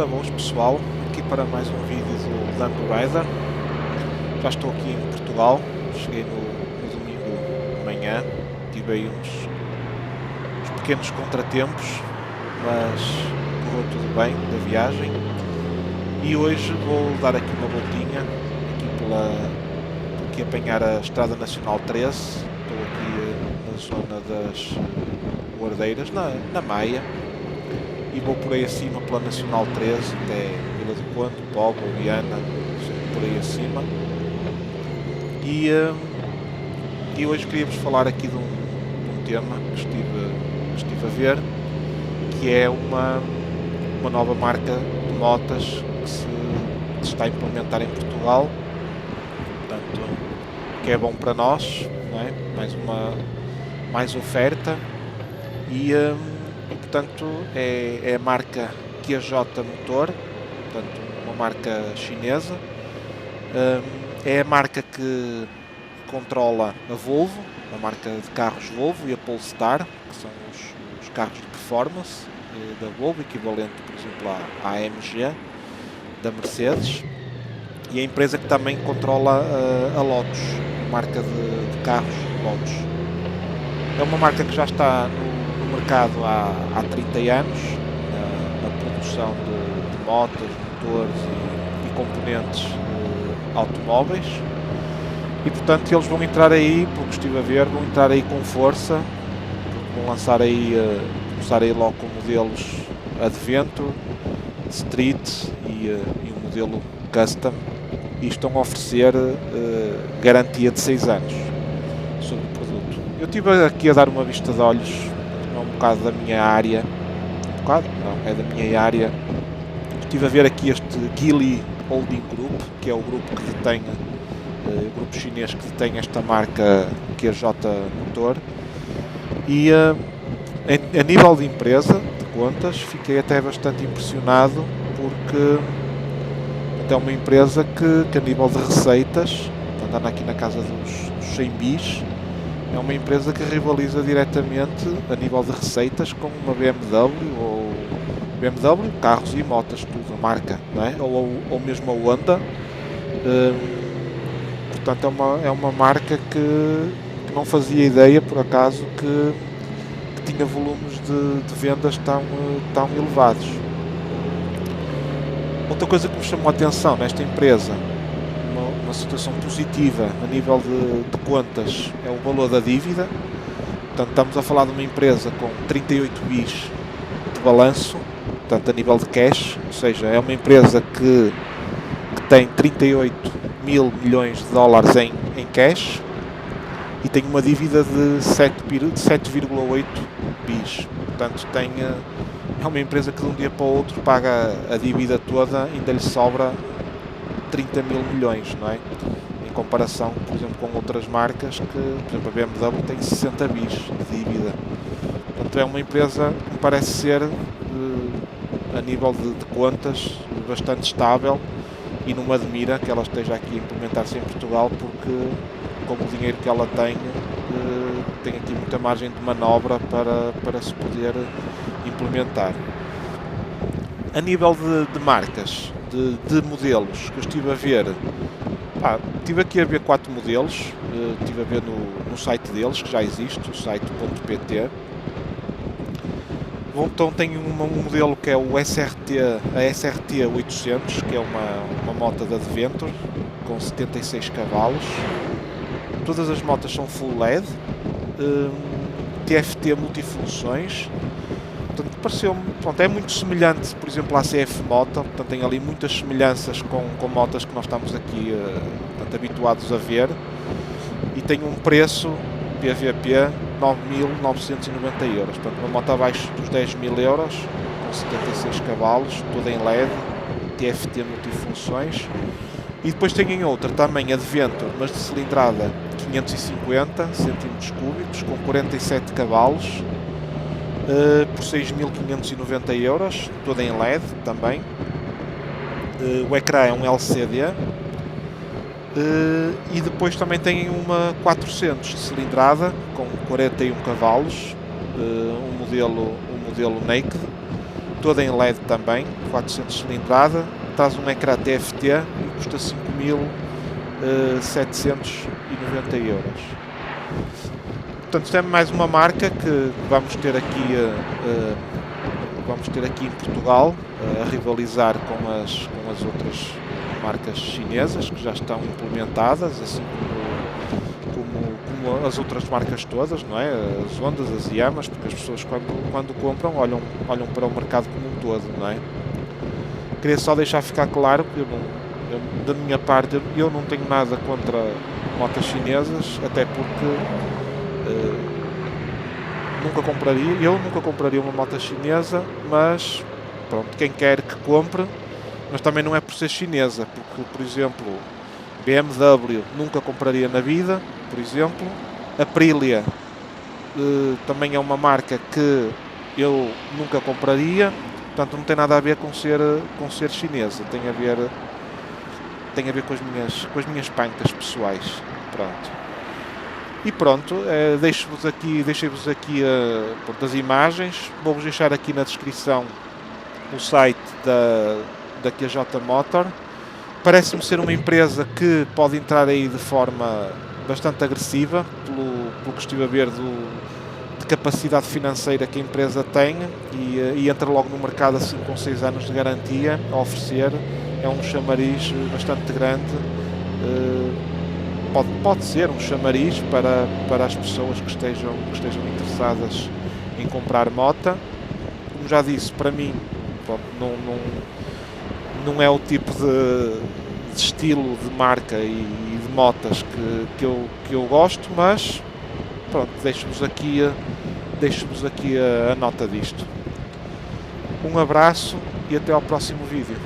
Ora boas pessoal, aqui para mais um vídeo do Lamb Rider. Já estou aqui em Portugal, cheguei no domingo de manhã, tive aí uns pequenos contratempos, mas correu tudo bem da viagem. E hoje vou dar aqui uma voltinha, aqui apanhar a Estrada Nacional 13, estou aqui na zona das Guardeiras, na Maia. E vou por aí acima pela Nacional 13 até Vila do Conde, Póvoa, Viana, por aí acima. E hoje queria-vos falar aqui de um tema que estive a ver, que é uma nova marca de motas que se está a implementar em Portugal. Portanto, que é bom para nós, não é? Mais oferta e portanto é a marca QJ Motor, portanto uma marca chinesa. É a marca que controla a Volvo, a marca de carros Volvo, e a Polestar, que são os carros de performance da Volvo, equivalente, por exemplo, à AMG da Mercedes, e a empresa que também controla a Lotus, a marca de carros Lotus. É uma marca que já está no mercado há 30 anos, na produção de motas, motores e componentes automóveis, e portanto eles vão entrar aí, pelo que estive a ver, vão entrar aí com força, vão lançar aí, começar aí logo com modelos Adventure, Street e um modelo Custom, e estão a oferecer garantia de 6 anos sobre o produto. Eu estive aqui a dar uma vista de olhos, é um bocado da minha área, é da minha área. Estive a ver aqui este Geely Holding Group, que é o grupo que detém, o grupo chinês que detém esta marca QJ Motor, e a nível de empresa, de contas, fiquei até bastante impressionado, porque é uma empresa que a nível de receitas, andando aqui na casa dos 100 bis, é uma empresa que rivaliza diretamente a nível de receitas com uma BMW, carros e motas, tudo, a marca, não é? ou mesmo a Honda. Portanto, é uma marca que não fazia ideia, por acaso, que tinha volumes de vendas tão elevados. Outra coisa que me chamou a atenção nesta empresa, uma situação positiva a nível de contas, é o valor da dívida. Portanto, estamos a falar de uma empresa com 38 bis de balanço, portanto, a nível de cash, ou seja, é uma empresa que tem 38 mil milhões de dólares em cash e tem uma dívida de 7,8 bis. Portanto, é uma empresa que de um dia para o outro paga a dívida toda, ainda lhe sobra 30 mil milhões, não é? Em comparação, por exemplo, com outras marcas que, por exemplo, a BMW tem 60 bis de dívida. Portanto, é uma empresa que parece ser, a nível de contas, bastante estável, e não me admira que ela esteja aqui a implementar-se em Portugal, porque com o dinheiro que ela tem aqui muita margem de manobra para se poder implementar. A nível de marcas, de modelos que eu estive a ver, estive aqui a ver 4 modelos, estive a ver no site deles, que já existe, o site.pt. Então tem um modelo que é a SRT 800, que é uma moto da Adventure, com 76 cavalos. Todas as motas são full LED, TFT multifunções. Portanto, pareceu-me, é muito semelhante, por exemplo, à CF Moto. Portanto, tem ali muitas semelhanças com motas que nós estamos aqui habituados a ver, e tem um preço PVP 9.990 euros, portanto uma moto abaixo dos 10.000 euros, com 76 cavalos, toda em LED, TFT multifunções. E depois tem outra também Adventure, mas de cilindrada 550 cm3, com 47 cavalos, por 6.590 euros, toda em LED também. O ecrã é um LCD. E depois também tem uma 400 de cilindrada com 41 cavalos, um modelo Naked, toda em LED também, 400 cilindrada, traz um ecrã TFT e custa 5.790 euros. Portanto, isto é mais uma marca que vamos ter aqui em Portugal, a rivalizar com as outras marcas chinesas que já estão implementadas, assim como as outras marcas todas, não é? As Hondas, as Yamas, porque as pessoas quando compram olham para o mercado como um todo, não é? Queria só deixar ficar claro que da minha parte eu não tenho nada contra motas chinesas, até porque eu nunca compraria uma moto chinesa, mas pronto, quem quer que compre, mas também não é por ser chinesa, porque, por exemplo, BMW nunca compraria na vida, por exemplo, Aprilia também é uma marca que eu nunca compraria, portanto não tem nada a ver com ser chinesa, tem a ver com as minhas pancas pessoais, pronto. E pronto, deixei-vos aqui as imagens, vou-vos deixar aqui na descrição o site da QJ Motor. Parece-me ser uma empresa que pode entrar aí de forma bastante agressiva, pelo que estive a ver de capacidade financeira que a empresa tem, e entra logo no mercado assim com 6 anos de garantia a oferecer. É um chamariz bastante grande. Pode ser um chamariz para as pessoas que estejam interessadas em comprar moto. Como já disse, para mim pronto, não é o tipo de estilo de marca e de motas que eu gosto, mas pronto, deixo-vos aqui a nota disto. Um abraço e até ao próximo vídeo.